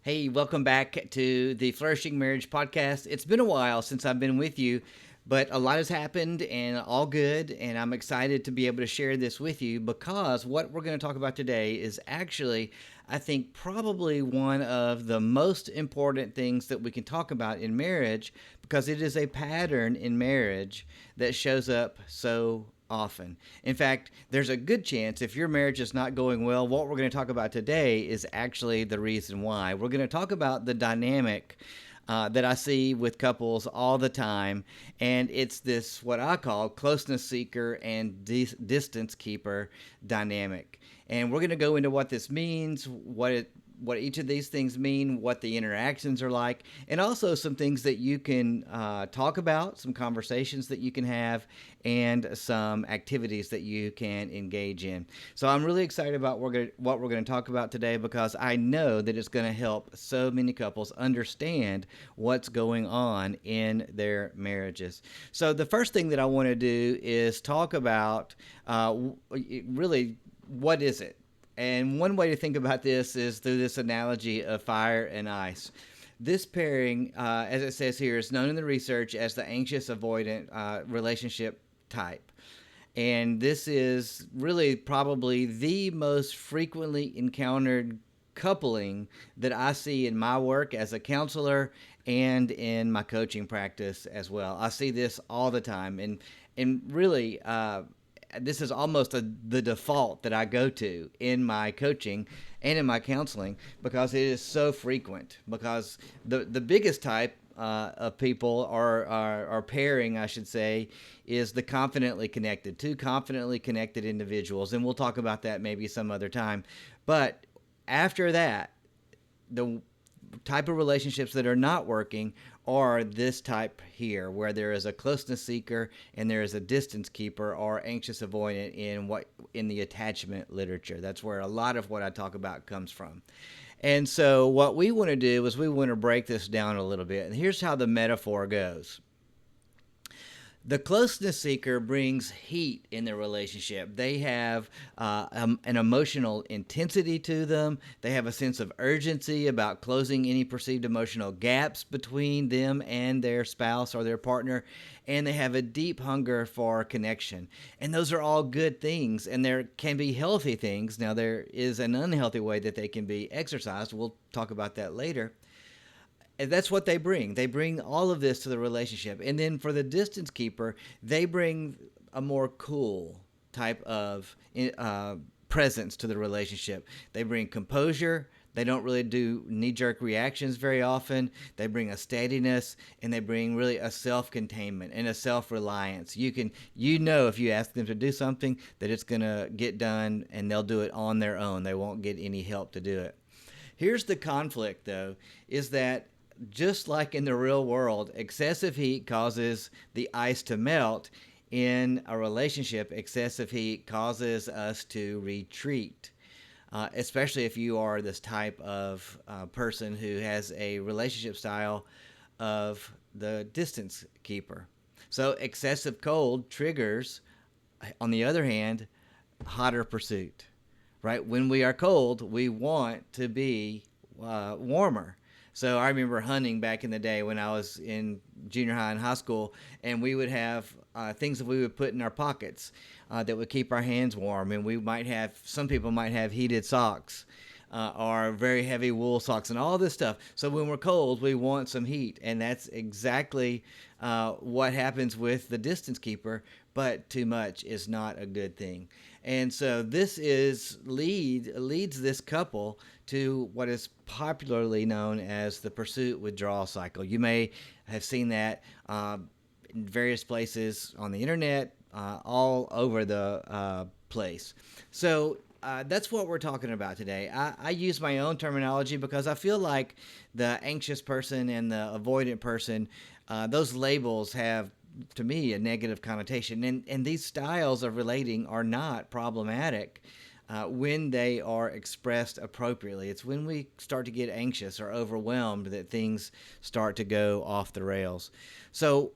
Hey, welcome back to the Flourishing Marriage Podcast. It's been a while since I've been with you, but a lot has happened and all good. And I'm excited to be able to share this with you because what we're going to talk about today is actually, I think, probably one of the most important things that we can talk about in marriage because it is a pattern in marriage that shows up so often. In fact, there's a good chance if your marriage is not going well, what we're going to talk about today is actually the reason why. We're going to talk about the dynamic that I see with couples all the time, and it's this what I call closeness seeker and distance keeper dynamic. And we're going to go into what this means, what each of these things mean, what the interactions are like, and also some things that you can talk about, some conversations that you can have, and some activities that you can engage in. So I'm really excited about what we're going to talk about today because I know that it's going to help so many couples understand what's going on in their marriages. So the first thing that I want to do is talk about really what is it? And one way to think about this is through this analogy of fire and ice. This pairing, as it says here, is known in the research as the anxious-avoidant relationship type. And this is really probably the most frequently encountered coupling that I see in my work as a counselor and in my coaching practice as well. I see this all the time. And really, this is almost the default that I go to in my coaching and in my counseling because it is so frequent. Because the biggest type of people are pairing, I should say, is the confidently connected, two confidently connected individuals. And we'll talk about that maybe some other time. But after that, the type of relationships that are not working are this type here, where there is a closeness seeker and there is a distance keeper or anxious avoidant in the attachment literature. That's where a lot of what I talk about comes from. And so what we want to do is we want to break this down a little bit. And here's how the metaphor goes. The closeness seeker brings heat in their relationship. They have an emotional intensity to them. They have a sense of urgency about closing any perceived emotional gaps between them and their spouse or their partner. And they have a deep hunger for connection. And those are all good things. And there can be healthy things. Now, there is an unhealthy way that they can be exercised. We'll talk about that later. And that's what they bring. They bring all of this to the relationship. And then for the distance keeper, they bring a more cool type of presence to the relationship. They bring composure. They don't really do knee-jerk reactions very often. They bring a steadiness, and they bring really a self-containment and a self-reliance. You know if you ask them to do something that it's going to get done, and they'll do it on their own. They won't get any help to do it. Here's the conflict, though, is that just like in the real world, excessive heat causes the ice to melt. In a relationship, excessive heat causes us to retreat, especially if you are this type of person who has a relationship style of the distance keeper. So excessive cold triggers, on the other hand, hotter pursuit, right? When we are cold, we want to be warmer. So I remember hunting back in the day when I was in junior high and high school, and we would have things that we would put in our pockets that would keep our hands warm. And some people might have heated socks or very heavy wool socks and all this stuff. So when we're cold, we want some heat. And that's exactly what happens with the distance keeper, but too much is not a good thing. And so this leads this couple to what is popularly known as the Pursuit-Withdrawal Cycle. You may have seen that in various places on the internet, all over the place. So that's what we're talking about today. I use my own terminology because I feel like the anxious person and the avoidant person, those labels have, to me, a negative connotation. And these styles of relating are not problematic when they are expressed appropriately. It's when we start to get anxious or overwhelmed that things start to go off the rails. So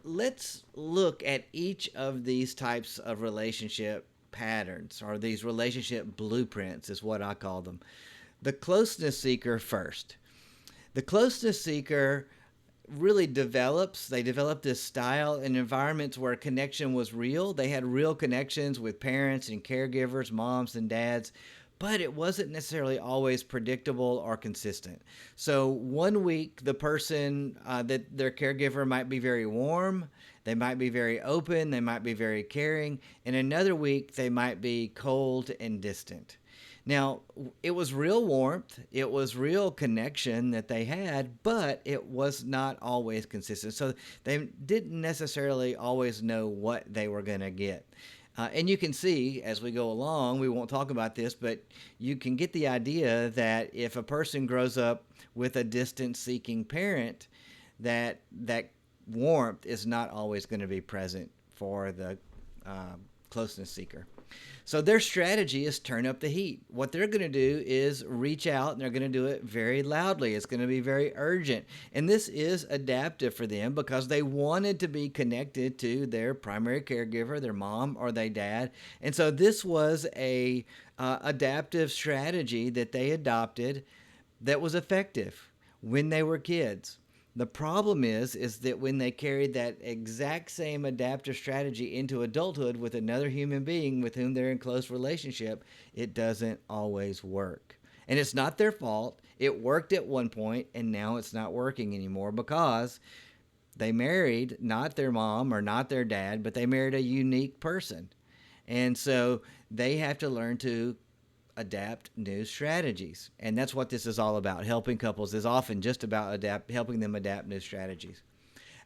let's look at each of these types of relationship patterns, or these relationship blueprints is what I call them. The closeness seeker first. The closeness seeker really they developed this style in environments where connection was real. They had real connections with parents and caregivers, moms and dads, but it wasn't necessarily always predictable or consistent. So one week the person that their caregiver might be very warm, they might be very open, they might be very caring, and another week they might be cold and distant. Now, it was real warmth, it was real connection that they had, but it was not always consistent. So they didn't necessarily always know what they were going to get. And you can see as we go along, we won't talk about this, but you can get the idea that if a person grows up with a distance seeking parent, that warmth is not always going to be present for the closeness seeker. So their strategy is turn up the heat. What they're going to do is reach out, and they're going to do it very loudly. It's going to be very urgent. And this is adaptive for them because they wanted to be connected to their primary caregiver, their mom or their dad. And so this was a adaptive strategy that they adopted that was effective when they were kids. The problem is that when they carried that exact same adaptive strategy into adulthood with another human being with whom they're in close relationship, it doesn't always work. And it's not their fault. It worked at one point, and now it's not working anymore because they married not their mom or not their dad, but they married a unique person. And so they have to learn to adapt new strategies. And that's what this is all about. Helping couples is often just about helping them adapt new strategies.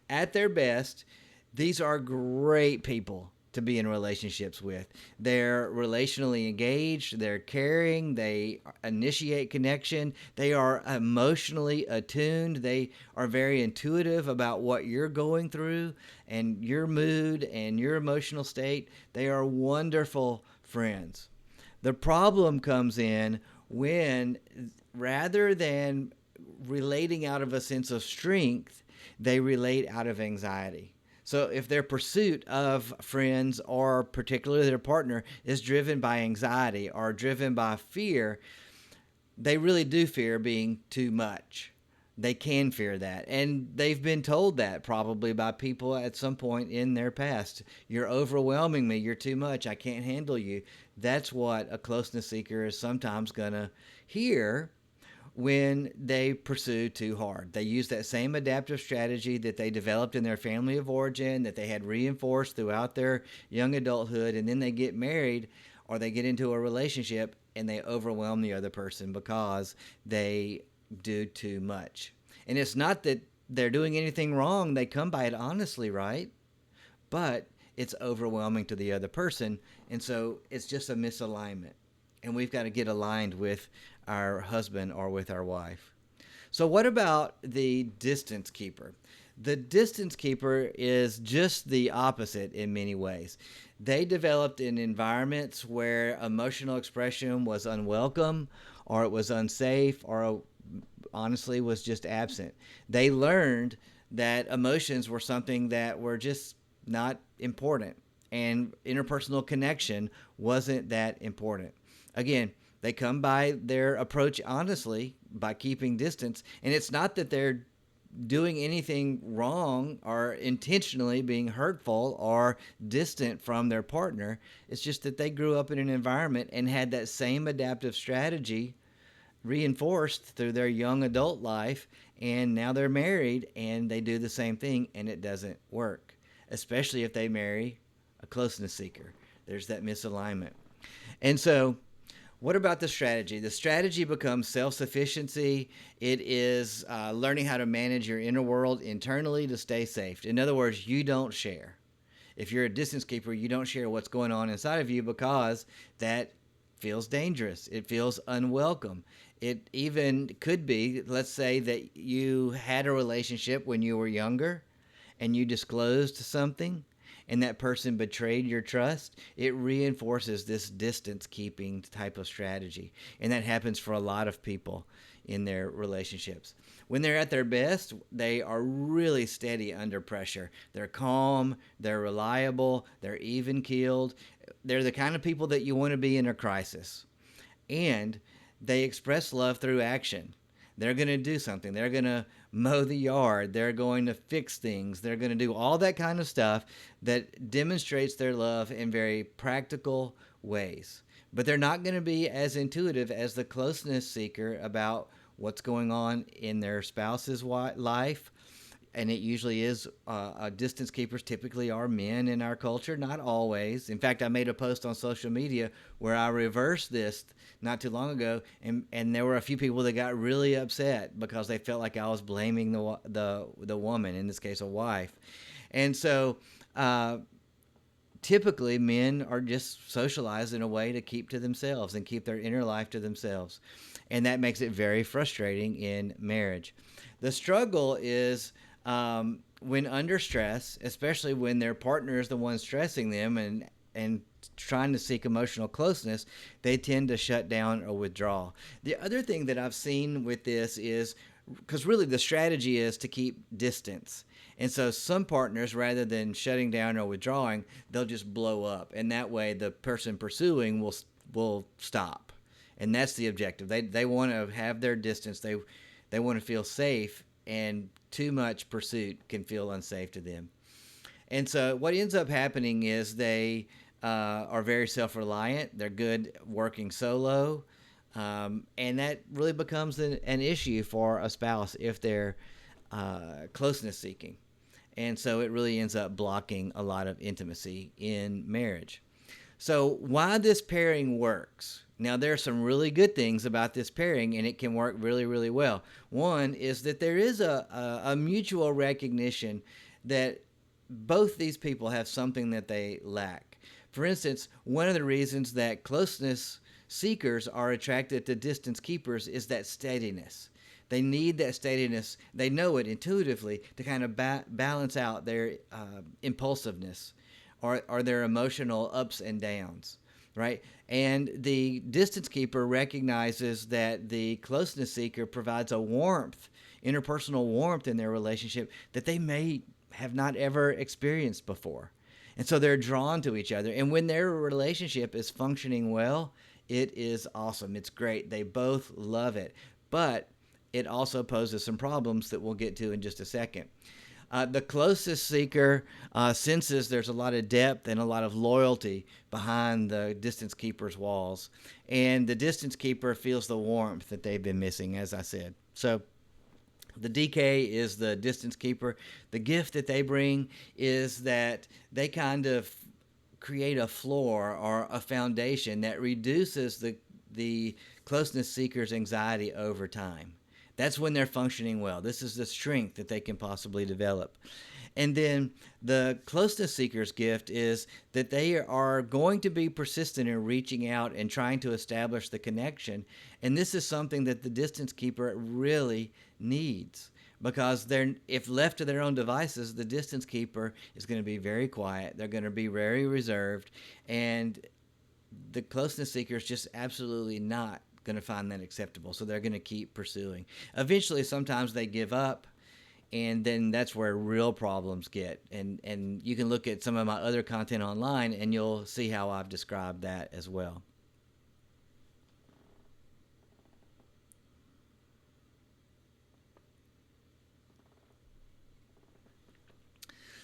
At their best, these are great people to be in relationships with. They're relationally engaged, they're caring, they initiate connection, they are emotionally attuned, they are very intuitive about what you're going through and your mood and your emotional state. They are wonderful friends. The problem comes in when, rather than relating out of a sense of strength, they relate out of anxiety. So if their pursuit of friends or particularly their partner is driven by anxiety or driven by fear, they really do fear being too much. They can fear that. And they've been told that probably by people at some point in their past. You're overwhelming me. You're too much. I can't handle you. That's what a closeness seeker is sometimes going to hear when they pursue too hard. They use that same adaptive strategy that they developed in their family of origin, that they had reinforced throughout their young adulthood, and then they get married or they get into a relationship and they overwhelm the other person because they do too much. And it's not that they're doing anything wrong. They come by it honestly, right? But it's overwhelming to the other person. And so it's just a misalignment. And we've got to get aligned with our husband or with our wife. So what about the distance keeper? The distance keeper is just the opposite in many ways. They developed in environments where emotional expression was unwelcome or it was unsafe or honestly was just absent. They learned that emotions were something that were just not important, and interpersonal connection wasn't that important. Again, they come by their approach honestly by keeping distance, and it's not that they're doing anything wrong or intentionally being hurtful or distant from their partner. It's just that they grew up in an environment and had that same adaptive strategy reinforced through their young adult life, and now they're married and they do the same thing and it doesn't work, especially if they marry a closeness seeker. There's that misalignment. And so what about the strategy? The strategy becomes self-sufficiency. It is learning how to manage your inner world internally to stay safe. In other words, you don't share. If you're a distance keeper, you don't share what's going on inside of you because that feels dangerous. It feels unwelcome. It even could be, let's say that you had a relationship when you were younger and you disclosed something and that person betrayed your trust. It reinforces this distance keeping type of strategy. And that happens for a lot of people in their relationships. When they're at their best, they are really steady under pressure. They're calm, they're reliable, they're even keeled. They're the kind of people that you want to be in a crisis. And they express love through action. They're going to do something. They're going to mow the yard. They're going to fix things. They're going to do all that kind of stuff that demonstrates their love in very practical ways. But they're not going to be as intuitive as the closeness seeker about what's going on in their spouse's life. And it usually is distance keepers typically are men in our culture, not always. In fact, I made a post on social media where I reversed this not too long ago, and there were a few people that got really upset because they felt like I was blaming the woman, in this case a wife. And so typically men are just socialized in a way to keep to themselves and keep their inner life to themselves, and that makes it very frustrating in marriage. The struggle is when under stress, especially when their partner is the one stressing them and trying to seek emotional closeness, they tend to shut down or withdraw. The other thing that I've seen with this is, because really the strategy is to keep distance. And so some partners, rather than shutting down or withdrawing, they'll just blow up. And that way the person pursuing will stop. And that's the objective. They want to have their distance. They want to feel safe, and too much pursuit can feel unsafe to them. And so what ends up happening is they are very self-reliant. They're good working solo. And that really becomes an issue for a spouse if they're closeness seeking. And so it really ends up blocking a lot of intimacy in marriage. So why this pairing works. Now, there are some really good things about this pairing, and it can work really, really well. One is that there is a mutual recognition that both these people have something that they lack. For instance, one of the reasons that closeness seekers are attracted to distance keepers is that steadiness. They need that steadiness. They know it intuitively to kind of balance out their impulsiveness or their emotional ups and downs, right? And the distance keeper recognizes that the closeness seeker provides a warmth, interpersonal warmth in their relationship that they may have not ever experienced before. And so they're drawn to each other. And when their relationship is functioning well, it is awesome. It's great. They both love it. But it also poses some problems that we'll get to in just a second. The closest seeker senses there's a lot of depth and a lot of loyalty behind the distance keeper's walls. And the distance keeper feels the warmth that they've been missing, as I said. So the DK is the distance keeper. The gift that they bring is that they kind of create a floor or a foundation that reduces the closeness seeker's anxiety over time. That's when they're functioning well. This is the strength that they can possibly develop. And then the closeness seeker's gift is that they are going to be persistent in reaching out and trying to establish the connection. And this is something that the distance keeper really needs, because if left to their own devices, the distance keeper is going to be very quiet. They're going to be very reserved. And the closeness seeker is just absolutely not going to find that acceptable. So they're going to keep pursuing. Eventually, sometimes they give up, and then that's where real problems get. And you can look at some of my other content online, and you'll see how I've described that as well.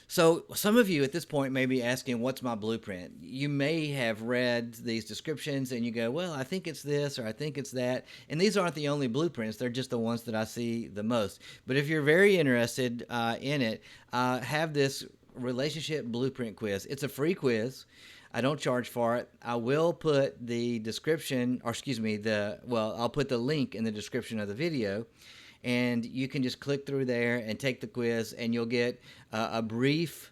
So some of you at this point may be asking, what's my blueprint? You may have read these descriptions and you go, well, I think it's this or I think it's that. And these aren't the only blueprints. They're just the ones that I see the most. But if you're very interested in it, have this relationship blueprint quiz. It's a free quiz. I don't charge for it. I will put the description, or excuse me, I'll put the link in the description of the video. And you can just click through there and take the quiz, and you'll get a brief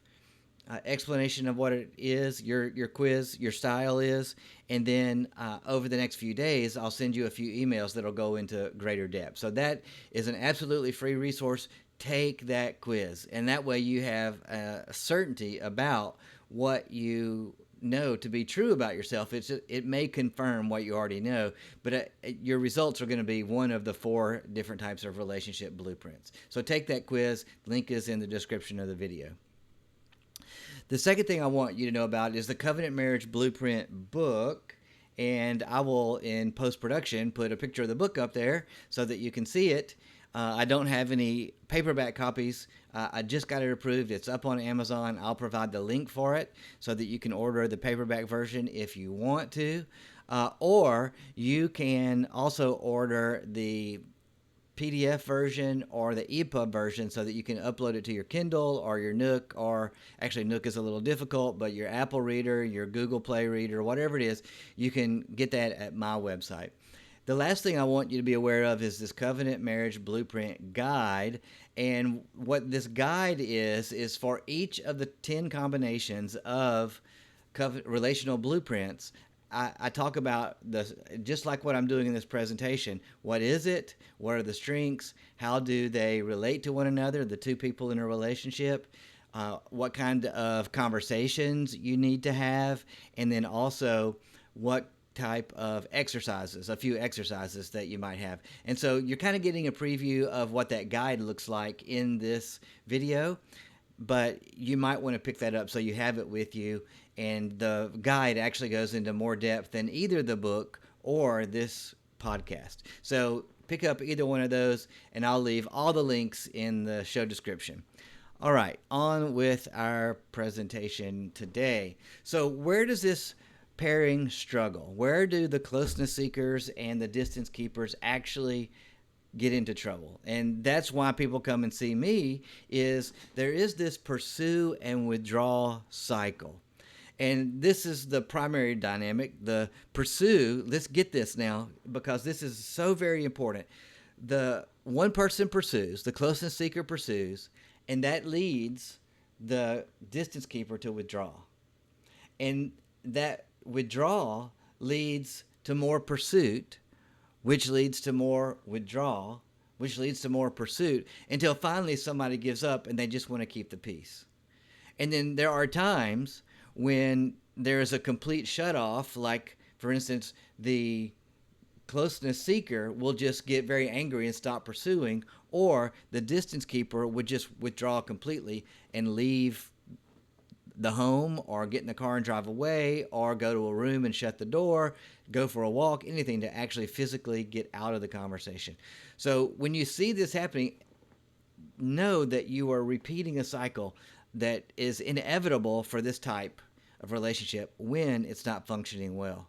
explanation of what it is, your quiz, your style is, and then over the next few days, I'll send you a few emails that'll go into greater depth. So that is an absolutely free resource. Take that quiz, and that way you have a certainty about what you know to be true about yourself. It may confirm what you already know, but your results are going to be one of the 4 different types of relationship blueprints. So take that quiz. Link is in the description of the video. The second thing I want you to know about is the Covenant Marriage Blueprint book. and I will, in post-production, put a picture of the book up there so that you can see it. I don't have any paperback copies. I just got it approved. It's up on Amazon. I'll provide the link for it so that you can order the paperback version if you want to. Or you can also order the PDF version or the EPUB version so that you can upload it to your Kindle or your Nook, or actually Nook is a little difficult, but your Apple Reader, your Google Play Reader, whatever it is, you can get that at my website. The last thing I want you to be aware of is this Covenant Marriage Blueprint Guide. And what this guide is for each of the 10 combinations of relational blueprints. I talk about just like what I'm doing in this presentation. What is it? What are the strengths? How do they relate to one another, the two people in a relationship? What kind of conversations you need to have, and then also what type of exercises, a few exercises that you might have. And so you're kind of getting a preview of what that guide looks like in this video, but you might want to pick that up so you have it with you. And the guide actually goes into more depth than either the book or this podcast. So pick up either one of those, and I'll leave all the links in the show description. All right, on with our presentation today. So where does this pairing struggle? Where do the closeness seekers and the distance keepers actually get into trouble? And that's why people come and see me, is there is this pursue and withdraw cycle. And this is the primary dynamic. The pursue, let's get this now, because this is so very important. The one person pursues, the closeness seeker pursues, and that leads the distance keeper to withdraw. And that withdrawal leads to more pursuit, which leads to more withdrawal, which leads to more pursuit, until finally somebody gives up and they just want to keep the peace. And then there are times when there is a complete shutoff, like, for instance, the closeness seeker will just get very angry and stop pursuing, or the distance keeper would just withdraw completely and leave the home, or get in the car and drive away, or go to a room and shut the door, go for a walk, anything to actually physically get out of the conversation. So when you see this happening, know that you are repeating a cycle that is inevitable for this type of relationship when it's not functioning well.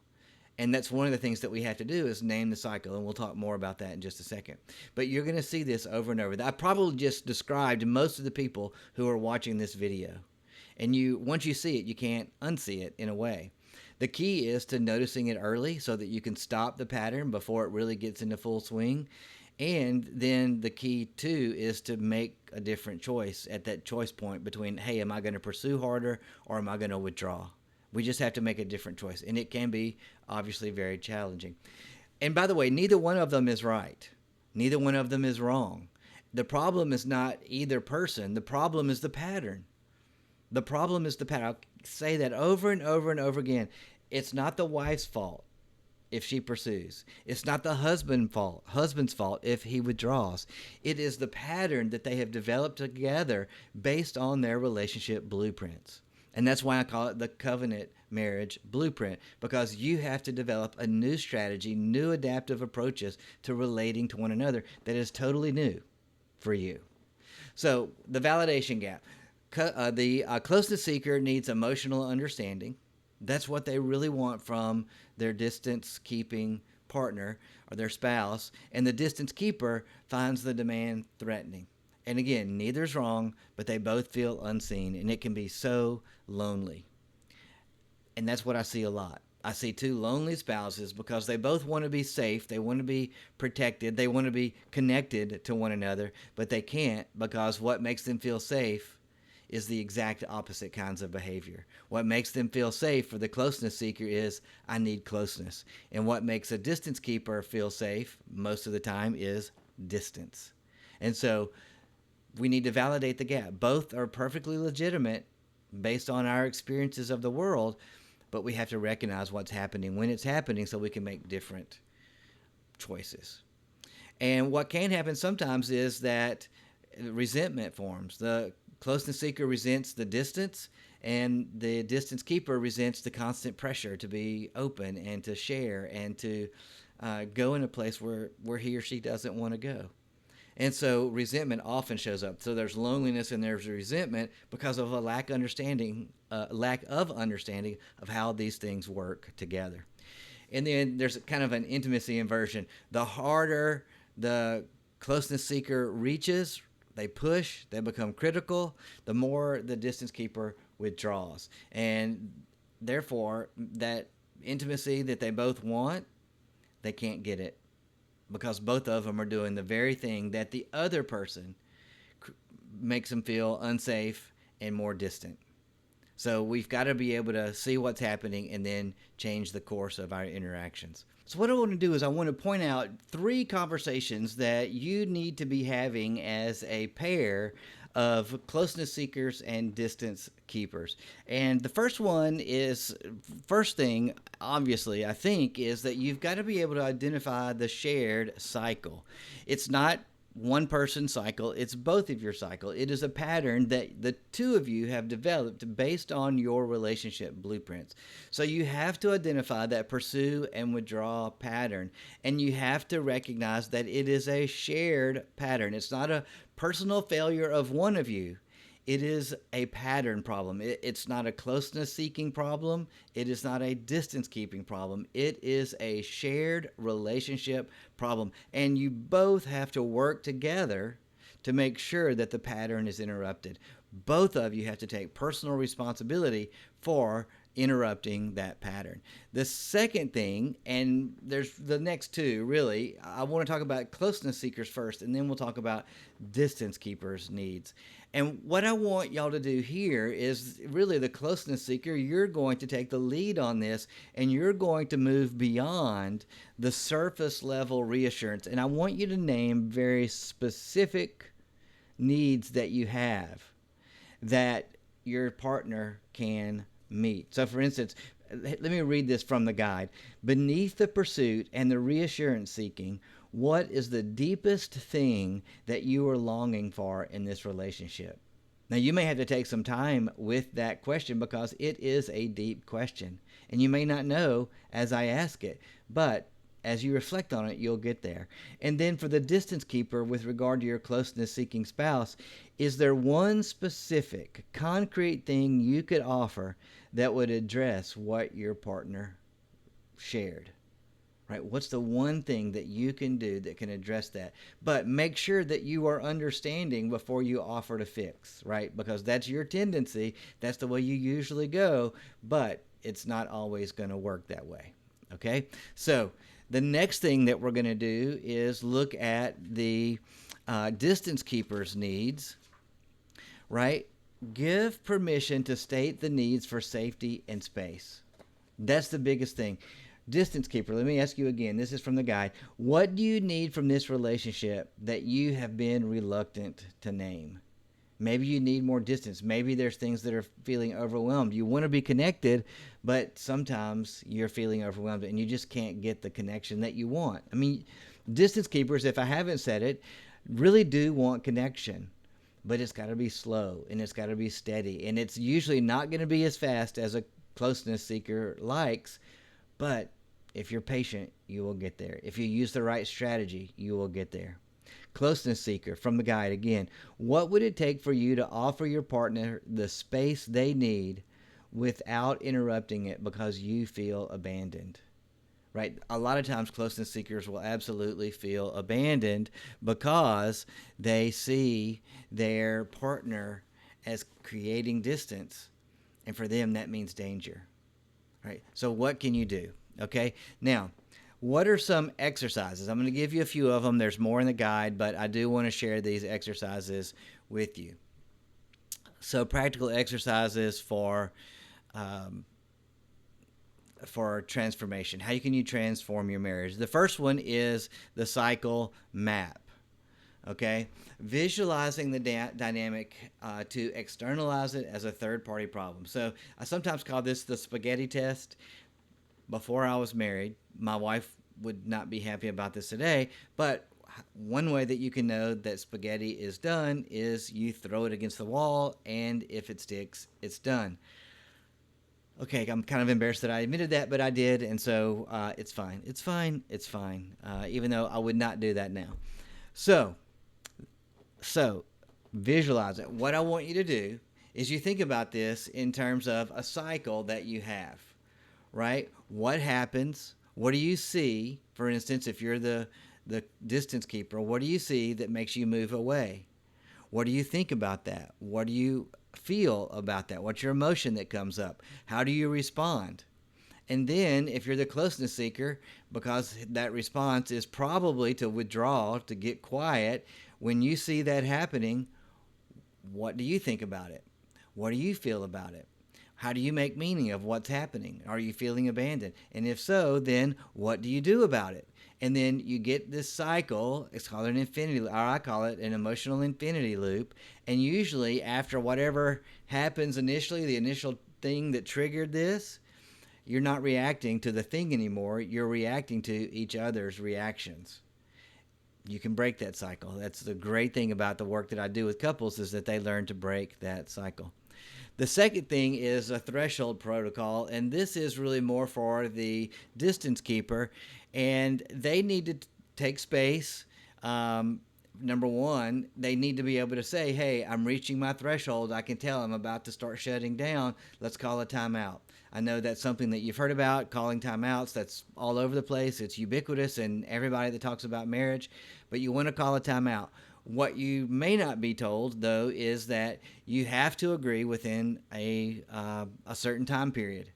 And that's one of the things that we have to do, is name the cycle, and we'll talk more about that in just a second. But you're going to see this over and over. I probably just described most of the people who are watching this video. And once you see it, you can't unsee it in a way. The key is to noticing it early so that you can stop the pattern before it really gets into full swing. And then the key, too, is to make a different choice at that choice point between, hey, am I going to pursue harder or am I going to withdraw? We just have to make a different choice. And it can be, obviously, very challenging. And by the way, neither one of them is right. Neither one of them is wrong. The problem is not either person. The problem is the pattern. The problem is the pattern. I'll say that over and over and over again. It's not the wife's fault if she pursues. It's not the husband's fault if he withdraws. It is the pattern that they have developed together based on their relationship blueprints. And that's why I call it the covenant marriage blueprint, because you have to develop a new strategy, new adaptive approaches to relating to one another that is totally new for you. So the validation gap. The closeness seeker needs emotional understanding. That's what they really want from their distance-keeping partner or their spouse. And the distance keeper finds the demand threatening. And again, neither's wrong, but they both feel unseen, and it can be so lonely. And that's what I see a lot. I see two lonely spouses because they both want to be safe, they want to be protected, they want to be connected to one another, but they can't, because what makes them feel safe is the exact opposite kinds of behavior. What makes them feel safe for the closeness seeker is, I need closeness. And what makes a distance keeper feel safe most of the time is distance. And so we need to validate the gap. Both are perfectly legitimate based on our experiences of the world, but we have to recognize what's happening when it's happening so we can make different choices. And what can happen sometimes is that resentment forms. The closeness seeker resents the distance, and the distance keeper resents the constant pressure to be open and to share and to go in a place where he or she doesn't want to go. And so resentment often shows up. So there's loneliness and there's resentment because of a lack of understanding of how these things work together. And then there's kind of an intimacy inversion. The harder the closeness seeker reaches, they push, they become critical, the more the distance keeper withdraws. And therefore, that intimacy that they both want, they can't get it because both of them are doing the very thing that the other person makes them feel unsafe and more distant. So we've got to be able to see what's happening and then change the course of our interactions. So what I want to do is I want to point out 3 conversations that you need to be having as a pair of closeness seekers and distance keepers. And the first thing, obviously, I think, is that you've got to be able to identify the shared cycle. It's not one person's cycle, it's both of your cycle. It is a pattern that the two of you have developed based on your relationship blueprints. So you have to identify that pursue and withdraw pattern, and you have to recognize that it is a shared pattern. It's not a personal failure of one of you. It is a pattern problem. It's not a closeness seeking problem. It is not a distance keeping problem. It is a shared relationship problem. And you both have to work together to make sure that the pattern is interrupted. Both of you have to take personal responsibility for interrupting that pattern. The second thing, and there's the next two really, I want to talk about closeness seekers first, and then we'll talk about distance keepers' needs. And what I want y'all to do here is really the closeness seeker, you're going to take the lead on this and you're going to move beyond the surface level reassurance. And I want you to name very specific needs that you have that your partner can meet. So for instance, let me read this from the guide. Beneath the pursuit and the reassurance seeking, what is the deepest thing that you are longing for in this relationship? Now, you may have to take some time with that question because it is a deep question. And you may not know as I ask it, but as you reflect on it, you'll get there. And then for the distance keeper, with regard to your closeness seeking spouse, is there one specific, concrete thing you could offer that would address what your partner shared? Right? What's the one thing that you can do that can address that? But make sure that you are understanding before you offer to fix, right? Because that's your tendency. That's the way you usually go, but it's not always going to work that way. Okay? So the next thing that we're going to do is look at the distance keeper's needs, right? Give permission to state the needs for safety and space. That's the biggest thing. Distance keeper, let me ask you again. This is from the guide. What do you need from this relationship that you have been reluctant to name? Maybe you need more distance. Maybe there's things that are feeling overwhelmed. You want to be connected, but sometimes you're feeling overwhelmed and you just can't get the connection that you want. I mean, distance keepers, if I haven't said it, really do want connection, but it's got to be slow and it's got to be steady. And it's usually not going to be as fast as a closeness seeker likes, but if you're patient, you will get there. If you use the right strategy, you will get there. Closeness seeker, from the guide again, what would it take for you to offer your partner the space they need without interrupting it because you feel abandoned? Right? A lot of times closeness seekers will absolutely feel abandoned because they see their partner as creating distance, and for them that means danger. Right? So what can you do? Okay? Now, what are some exercises? I'm going to give you a few of them. There's more in the guide, but I do want to share these exercises with you. So practical exercises for transformation. How can you transform your marriage? The first one is the cycle map. Okay? Visualizing the dynamic to externalize it as a third-party problem. So I sometimes call this the spaghetti test. Before I was married, my wife would not be happy about this today, but one way that you can know that spaghetti is done is you throw it against the wall, and if it sticks, it's done. Okay, I'm kind of embarrassed that I admitted that, but I did, and so it's fine. It's fine. It's fine. Even though I would not do that now. So, so visualize it. What I want you to do is you think about this in terms of a cycle that you have, right? What happens? What do you see? For instance, if you're the distance keeper, what do you see that makes you move away? What do you think about that? What do you feel about that? What's your emotion that comes up? How do you respond? And then, if you're the closeness seeker, because that response is probably to withdraw, to get quiet, when you see that happening, what do you think about it? What do you feel about it? How do you make meaning of what's happening? Are you feeling abandoned? And if so, then what do you do about it? And then you get this cycle. It's called an infinity, or I call it an emotional infinity loop. And usually, after whatever happens initially, the initial thing that triggered this, you're not reacting to the thing anymore. You're reacting to each other's reactions. You can break that cycle. That's the great thing about the work that I do with couples, is that they learn to break that cycle. The second thing is a threshold protocol, and this is really more for the distance keeper, and they need to take space. Number one, they need to be able to say, hey, I'm reaching my threshold. I can tell I'm about to start shutting down. Let's call a timeout. I know that's something that you've heard about, calling timeouts. That's all over the place. It's ubiquitous in everybody that talks about marriage, but you want to call a timeout. What you may not be told, though, is that you have to agree within a certain time period.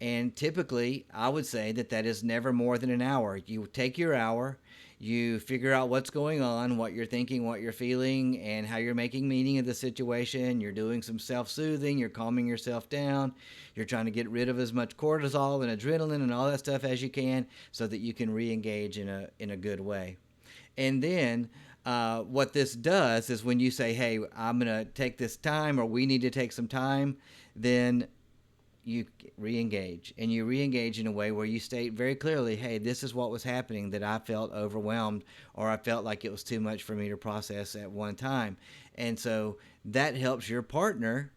And typically, I would say that that is never more than an hour. You take your hour, you figure out what's going on, what you're thinking, what you're feeling, and how you're making meaning of the situation. You're doing some self-soothing, you're calming yourself down, you're trying to get rid of as much cortisol and adrenaline and all that stuff as you can so that you can re-engage in a good way. And then what this does is when you say, hey, I'm going to take this time, or we need to take some time, then you re-engage. And you re-engage in a way where you state very clearly, hey, this is what was happening, that I felt overwhelmed, or I felt like it was too much for me to process at one time. And so that helps your partner,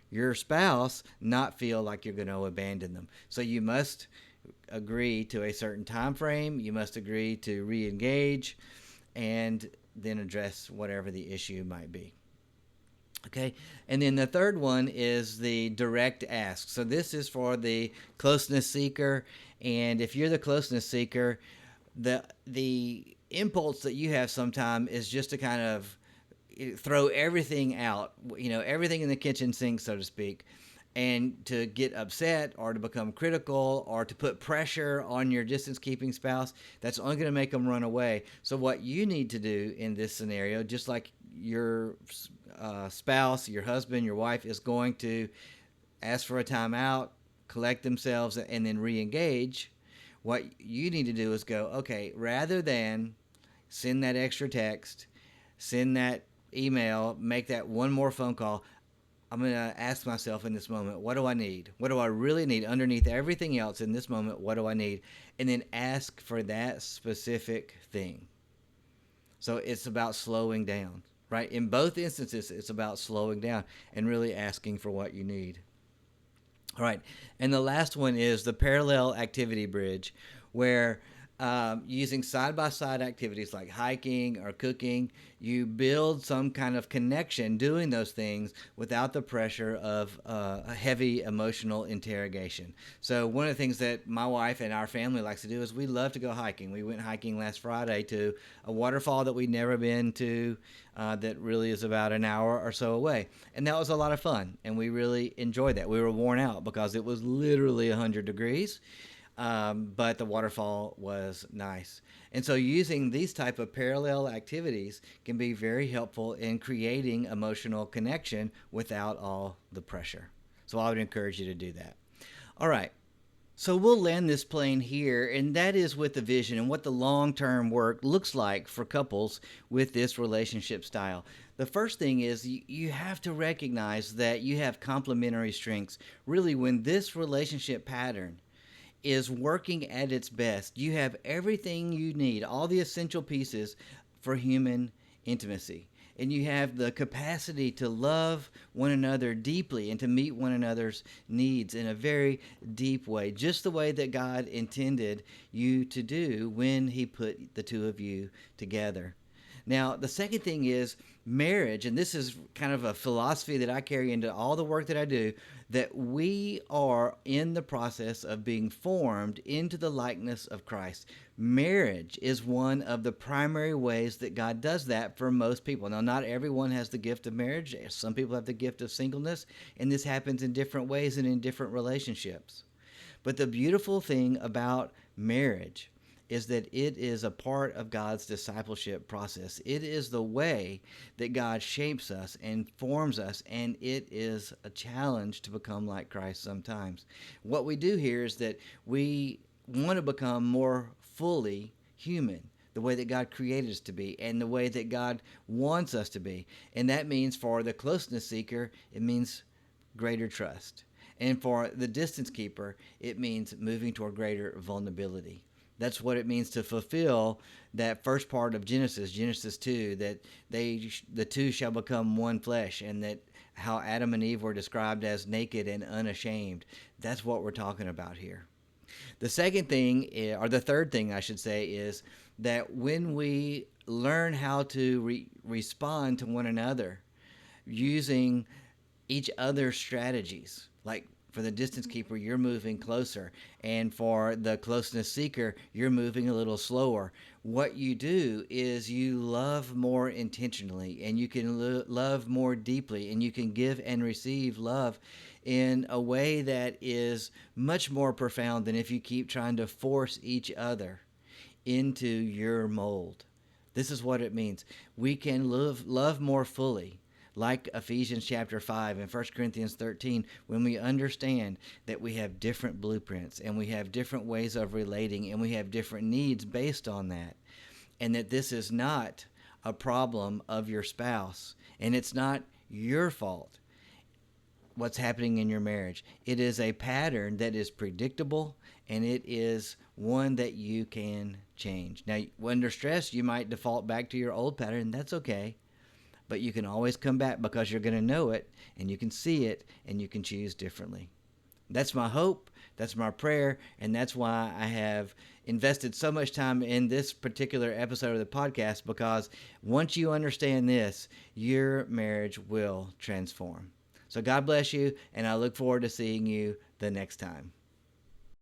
your spouse, not feel like you're going to abandon them. So you must agree to a certain time frame. You must agree to re-engage, and then address whatever the issue might be. Okay, and then the third one is the direct ask. So this is for the closeness seeker, and if you're the closeness seeker, the impulse that you have sometime is just to kind of throw everything out, everything in the kitchen sink, so to speak, and to get upset or to become critical or to put pressure on your distance keeping spouse. That's only going to make them run away. So what you need to do in this scenario, just like your spouse, your husband, your wife is going to ask for a timeout, collect themselves, and then re-engage, what you need to do is go, okay, rather than send that extra text, send that email, make that one more phone call, I'm going to ask myself in this moment, what do I need? What do I really need underneath everything else in this moment? What do I need? And then ask for that specific thing. So it's about slowing down, right? In both instances, it's about slowing down and really asking for what you need. All right. And the last one is the parallel activity bridge, where using side-by-side activities like hiking or cooking, you build some kind of connection doing those things without the pressure of a heavy emotional interrogation. So one of the things that my wife and our family likes to do is we love to go hiking. We went hiking last Friday to a waterfall that we'd never been to, that really is about an hour or so away. And that was a lot of fun, and we really enjoyed that. We were worn out because it was literally 100 degrees. But the waterfall was nice. And so using these type of parallel activities can be very helpful in creating emotional connection without all the pressure. So I would encourage you to do that. All right. So we'll land this plane here, and that is with the vision and what the long-term work looks like for couples with this relationship style. The first thing is you have to recognize that you have complementary strengths. Really, when this relationship pattern is working at its best, you have everything you need, all the essential pieces for human intimacy. And you have the capacity to love one another deeply and to meet one another's needs in a very deep way, just the way that God intended you to do when He put the two of you together. Now, the second thing is marriage, and this is kind of a philosophy that I carry into all the work that I do, that we are in the process of being formed into the likeness of Christ. Marriage is one of the primary ways that God does that for most people. Now, not everyone has the gift of marriage. Some people have the gift of singleness, and this happens in different ways and in different relationships. But the beautiful thing about marriage is that it is a part of God's discipleship process. It is the way that God shapes us and forms us, and it is a challenge to become like Christ sometimes. What we do here is that we want to become more fully human, the way that God created us to be and the way that God wants us to be. And that means for the closeness seeker, it means greater trust. And for the distance keeper, it means moving toward greater vulnerability. That's what it means to fulfill that first part of Genesis 2, that the two shall become one flesh, and that how Adam and Eve were described as naked and unashamed. That's what we're talking about here. The second thing, or the third thing I should say, is that when we learn how to respond to one another using each other's strategies, like for the distance keeper, you're moving closer. And for the closeness seeker, you're moving a little slower. What you do is you love more intentionally, and you can love more deeply, and you can give and receive love in a way that is much more profound than if you keep trying to force each other into your mold. This is what it means. We can love more fully, like Ephesians chapter 5 and 1 Corinthians 13, when we understand that we have different blueprints and we have different ways of relating and we have different needs based on that, and that this is not a problem of your spouse and it's not your fault what's happening in your marriage. It is a pattern that is predictable, and it is one that you can change. Now, under stress, you might default back to your old pattern. That's okay. But you can always come back because you're going to know it, and you can see it, and you can choose differently. That's my hope, that's my prayer, and that's why I have invested so much time in this particular episode of the podcast, because once you understand this, your marriage will transform. So God bless you, and I look forward to seeing you the next time.